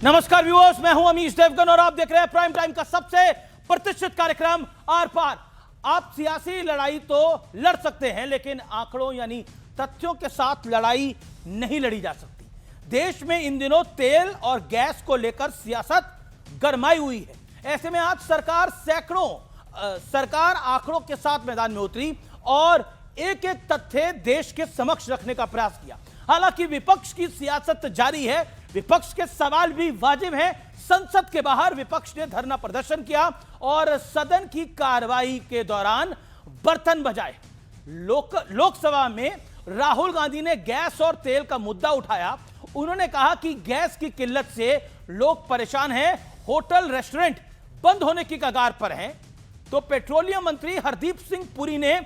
नमस्कार व्यूअर्स, मैं हूं अमीश देवगन और आप देख रहे हैं प्राइम टाइम का सबसे प्रतिष्ठित कार्यक्रम आर पार। आप सियासी लड़ाई तो लड़ सकते हैं, लेकिन आंकड़ों यानी तथ्यों के साथ लड़ाई नहीं लड़ी जा सकती। देश में इन दिनों तेल और गैस को लेकर सियासत गरमाई हुई है। ऐसे में आज सरकार आंकड़ों के साथ मैदान में उतरी और एक एक तथ्य देश के समक्ष रखने का प्रयास किया। हालांकि विपक्ष की सियासत जारी है, विपक्ष के सवाल भी वाजिब हैं। संसद के बाहर विपक्ष ने धरना प्रदर्शन किया और सदन की कार्रवाई के दौरान बर्तन बजाए। लोकसभा में राहुल गांधी ने गैस और तेल का मुद्दा उठाया। उन्होंने कहा कि गैस की किल्लत से लोग परेशान हैं, होटल रेस्टोरेंट बंद होने की कगार पर हैं। तो पेट्रोलियम मंत्री हरदीप सिंह पुरी ने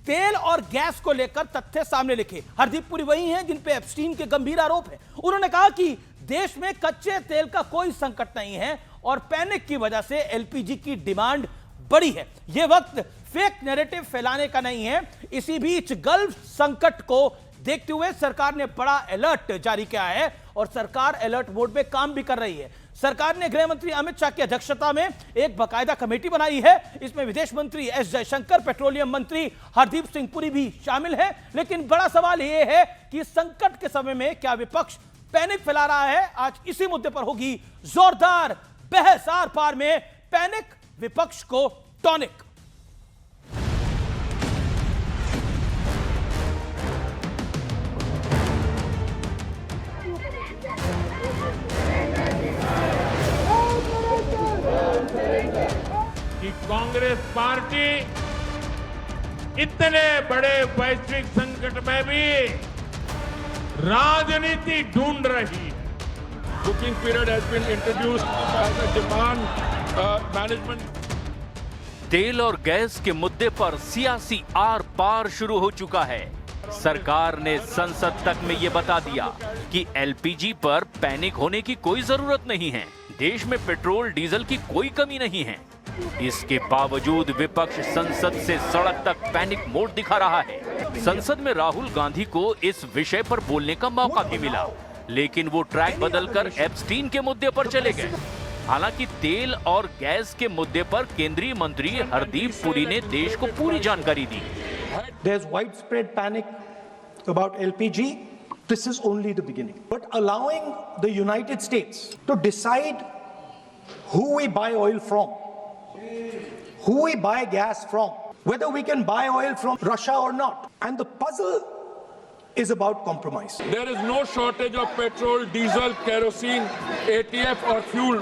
तेल और गैस को लेकर तथ्य सामने लिखे। हरदीप पुरी वही हैं जिन पे एप्स्टीन के गंभीर आरोप हैं। उन्होंने कहा कि देश में कच्चे तेल का कोई संकट नहीं है और पैनिक की वजह से एलपीजी की डिमांड बढ़ी है। यह वक्त फेक नैरेटिव फैलाने का नहीं है। इसी बीच गल्फ संकट को देखते हुए सरकार ने बड़ा अलर्ट जारी किया है और सरकार अलर्ट मोड में काम भी कर रही है। सरकार ने गृह मंत्री अमित शाह की अध्यक्षता में एक बाकायदा कमेटी बनाई है। इसमें विदेश मंत्री एस जयशंकर, पेट्रोलियम मंत्री हरदीप सिंह पुरी भी शामिल हैं। लेकिन बड़ा सवाल यह है कि संकट के समय में क्या विपक्ष पैनिक फैला रहा है? आज इसी मुद्दे पर होगी जोरदार बहस आर पार में। पैनिक विपक्ष को टॉनिक। कि कांग्रेस पार्टी इतने बड़े वैश्विक संकट में भी राजनीति ढूंढ रही है। Booking period has been introduced as a demand management. तेल और गैस के मुद्दे पर सियासी आर पार शुरू हो चुका है। सरकार ने संसद तक में ये बता दिया कि एलपीजी पर पैनिक होने की कोई जरूरत नहीं है। देश में पेट्रोल डीजल की कोई कमी नहीं है। इसके बावजूद विपक्ष संसद से सड़क तक पैनिक मोड दिखा रहा है। संसद में राहुल गांधी को इस विषय पर बोलने का मौका भी मिला, लेकिन वो ट्रैक बदलकर एप्स्टीन के मुद्दे पर चले गए। हालांकि तेल और गैस के मुद्दे पर केंद्रीय मंत्री हरदीप पुरी ने देश को पूरी जानकारी दी। There's widespread panic about LPG. This is only the beginning. But allowing the United States to decide who we buy oil from, who we buy gas from, whether we can buy oil from Russia or not, and the puzzle is about compromise. There is no shortage of petrol, diesel, kerosene, ATF or fuel.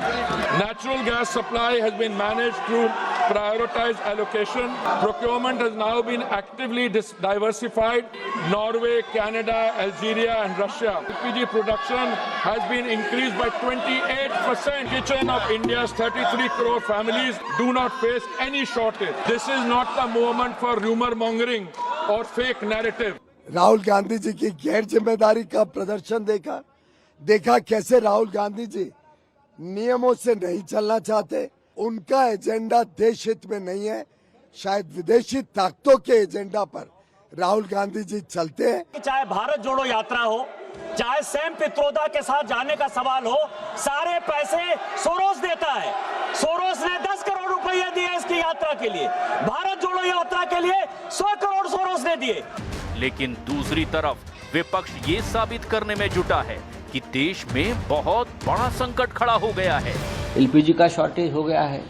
Natural gas supply has been managed through prioritized allocation. Procurement has now been actively diversified. Norway, Canada, Algeria and Russia. LPG production has been increased by 28%. Kitchen of India's 33 crore families do not face any shortage. This is not the moment for rumor mongering or fake narrative. Rahul Gandhi ji की गैर जिम्मेदारी का प्रदर्शन देखा कैसे राहुल गांधी जी नियमों से नहीं चलना चाहते। उनका एजेंडा देश हित में नहीं है, शायद विदेशी ताकतों के एजेंडा पर राहुल गांधी जी चलते हैं। चाहे भारत जोड़ो यात्रा हो, चाहे सैम पित्रोदा के साथ जाने का सवाल हो, सारे पैसे सोरोस देता है। सोरोस ने 10 करोड़ रुपए दिए इसकी यात्रा के लिए। भारत जोड़ो यात्रा के लिए 100 करोड़ सोरोस ने दिए। लेकिन दूसरी तरफ विपक्ष ये साबित करने में जुटा है कि देश में बहुत बड़ा संकट खड़ा हो गया है। एलपीजी का शॉर्टेज हो गया है,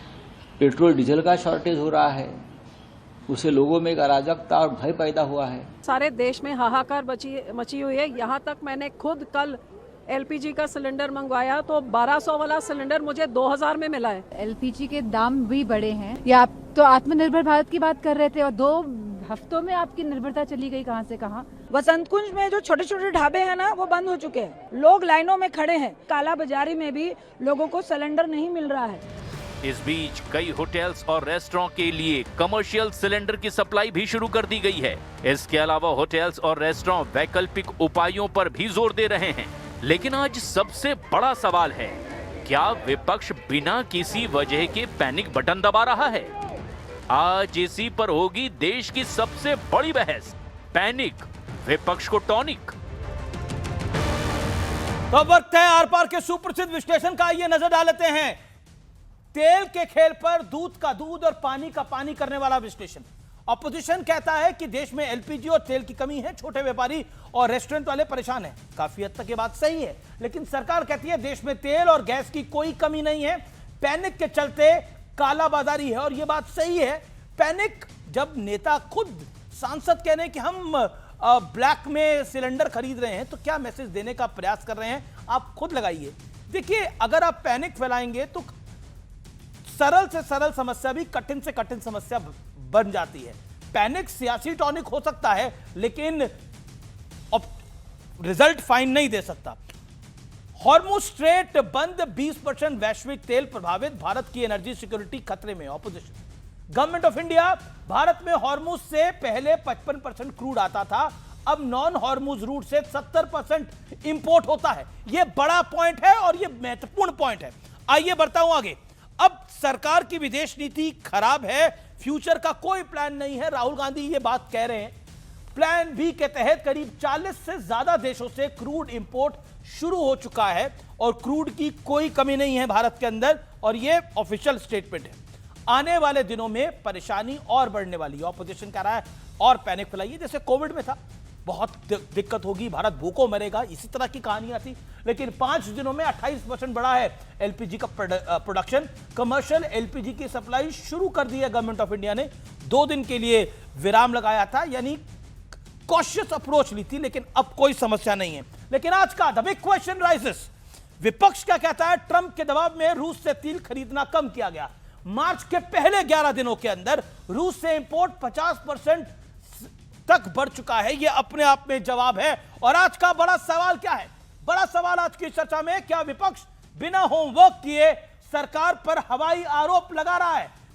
पेट्रोल डीजल का शॉर्टेज हो रहा है, उससे लोगों में एक अराजकता और भय पैदा हुआ है। सारे देश में हाहाकार मची हुई है। यहाँ तक मैंने खुद कल एलपीजी का सिलेंडर मंगवाया तो 1200 वाला सिलेंडर मुझे 2000 में मिला है। एलपीजी के दाम भी बढ़े हैं। या आप तो आत्मनिर्भर भारत की बात कर रहे थे और 2 हफ्तों में आपकी निर्भरता चली गई कहां से कहां। वसंत कुंज में जो छोटे छोटे ढाबे हैं ना, वो बंद हो चुके हैं। लोग लाइनों में खड़े हैं। काला बाजारी में भी लोगों को सिलेंडर नहीं मिल रहा है। इस बीच कई होटल्स और रेस्टोरेंट के लिए कमर्शियल सिलेंडर की सप्लाई भी शुरू कर दी गई है। इसके अलावा होटल्स और रेस्टोरेंट वैकल्पिक उपायों पर भी जोर दे रहे हैं। लेकिन आज सबसे बड़ा सवाल है, क्या विपक्ष बिना किसी वजह के पैनिक बटन दबा रहा है? आज इसी पर होगी देश की सबसे बड़ी बहस। पैनिक विपक्ष को टॉनिक। तो अब वक्त है आर पार के सुप्रसिद्ध विश्लेषण का। आइए नजर डाल लेते हैं तेल के खेल पर दूध का दूध और पानी का पानी करने वाला विश्लेषण। ऑपोजिशन कहता है कि देश में एलपीजी और तेल की कमी है, छोटे व्यापारी और रेस्टोरेंट वाले परेशान हैं। काफी हद तक ये बात सही है, लेकिन सरकार कहती है देश में तेल और गैस की कोई कमी नहीं है, पैनिक के चलते कालाबाजारी है। और ये बात सही है। पैनिक जब नेता खुद सांसद कह रहे हैं कि हम ब्लैक में सिलेंडर खरीद रहे हैं, तो क्या मैसेज देने का प्रयास कर रहे हैं, आप खुद लगाइए। देखिए, अगर आप पैनिक फैलाएंगे तो सरल से सरल समस्या भी कठिन से कठिन समस्या बन जाती है। पैनिक सियासी टॉनिक हो सकता है, लेकिन रिजल्ट फाइन नहीं दे सकता। हॉर्मुज स्ट्रेट बंद, 20% वैश्विक तेल प्रभावित, भारत की एनर्जी सिक्योरिटी खतरे में। Opposition, government of India, Bharat में हॉर्मुज से पहले 55% क्रूड आता था, अब नॉन हॉर्मुज रूट से 70% इंपोर्ट होता है। यह बड़ा पॉइंट है और यह महत्वपूर्ण पॉइंट है। आइए बढ़ता हूं आगे। अब सरकार की विदेश नीति खराब है, फ्यूचर का कोई प्लान नहीं है, राहुल गांधी ये बात कह रहे हैं। प्लान बी के तहत करीब 40 से ज्यादा देशों से क्रूड इंपोर्ट शुरू हो चुका है और क्रूड की कोई कमी नहीं है भारत के अंदर, और यह ऑफिशियल स्टेटमेंट है। आने वाले दिनों में परेशानी और बढ़ने वाली है। ऑपोजिशन कह रहा है और पैनिक फैलाइए, जैसे कोविड में था, बहुत दिक्कत होगी, भारत भूखों मरेगा, इसी तरह की कहानियां थी। लेकिन 5 दिनों में 28% बढ़ा है एलपीजी का प्रोडक्शन। कमर्शियल एलपीजी की सप्लाई शुरू कर दी है गवर्नमेंट ऑफ इंडिया ने। 2 दिन के लिए विराम लगाया था, यानी कॉशियस अप्रोच ली थी, लेकिन अब कोई समस्या नहीं है। लेकिन आज का द बिग क्वेश्चन राइजेस, विपक्ष क्या कहता है? ट्रंप के दबाव में रूस से तेल खरीदना कम किया गया। मार्च के पहले 11 दिनों के अंदर रूस से इंपोर्ट 50% तक बढ़ चुका है। यह अपने आप में जवाब है। और आज का बड़ा सवाल क्या है? बड़ा सवाल आज की चर्चा में, क्या विपक्ष बिना होमवर्क किए सरकार पर हवाई आरोप लगा रहा है?